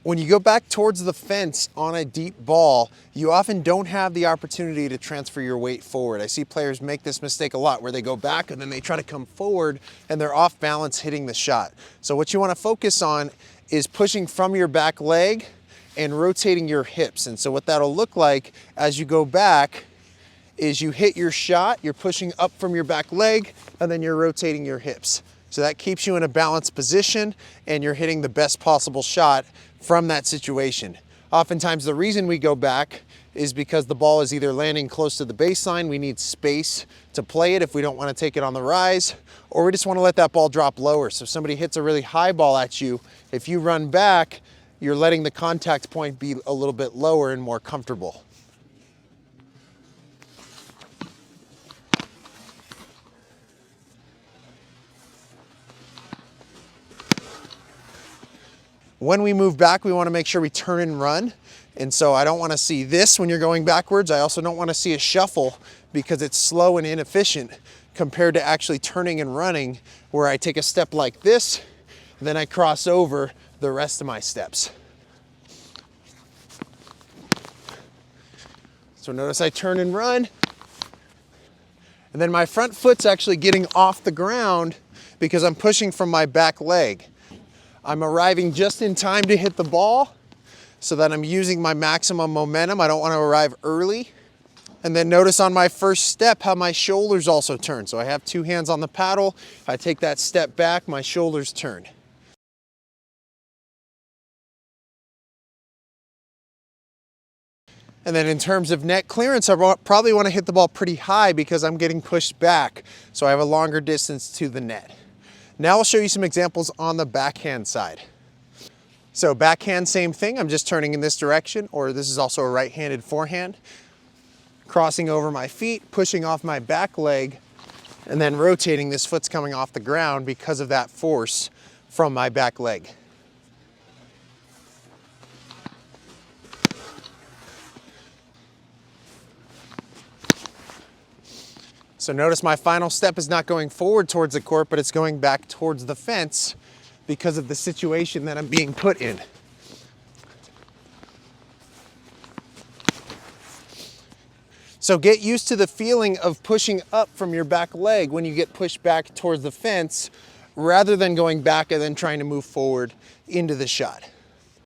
When you go back towards the fence on a deep ball, you often don't have the opportunity to transfer your weight forward. I see players make this mistake a lot where they go back and then they try to come forward and they're off balance hitting the shot. So what you want to focus on is pushing from your back leg and rotating your hips. And so what that'll look like as you go back is you hit your shot, you're pushing up from your back leg, and then you're rotating your hips. So that keeps you in a balanced position and you're hitting the best possible shot from that situation. Oftentimes the reason we go back is because the ball is either landing close to the baseline, we need space to play it if we don't want to take it on the rise, or we just want to let that ball drop lower. So if somebody hits a really high ball at you, if you run back, you're letting the contact point be a little bit lower and more comfortable. When we move back, we want to make sure we turn and run. And so I don't want to see this when you're going backwards. I also don't want to see a shuffle because it's slow and inefficient compared to actually turning and running, where I take a step like this, and then I cross over the rest of my steps. So notice I turn and run, and then my front foot's actually getting off the ground because I'm pushing from my back leg. I'm arriving just in time to hit the ball so that I'm using my maximum momentum. I don't want to arrive early. And then notice on my first step how my shoulders also turn. So I have two hands on the paddle. If I take that step back, my shoulders turn. And then in terms of net clearance, I probably want to hit the ball pretty high because I'm getting pushed back. So I have a longer distance to the net. Now I'll show you some examples on the backhand side. So backhand, same thing. I'm just turning in this direction, or this is also a right-handed forehand. Crossing over my feet, pushing off my back leg, and then rotating. This foot's coming off the ground because of that force from my back leg. So notice my final step is not going forward towards the court, but it's going back towards the fence because of the situation that I'm being put in. So get used to the feeling of pushing up from your back leg when you get pushed back towards the fence, rather than going back and then trying to move forward into the shot.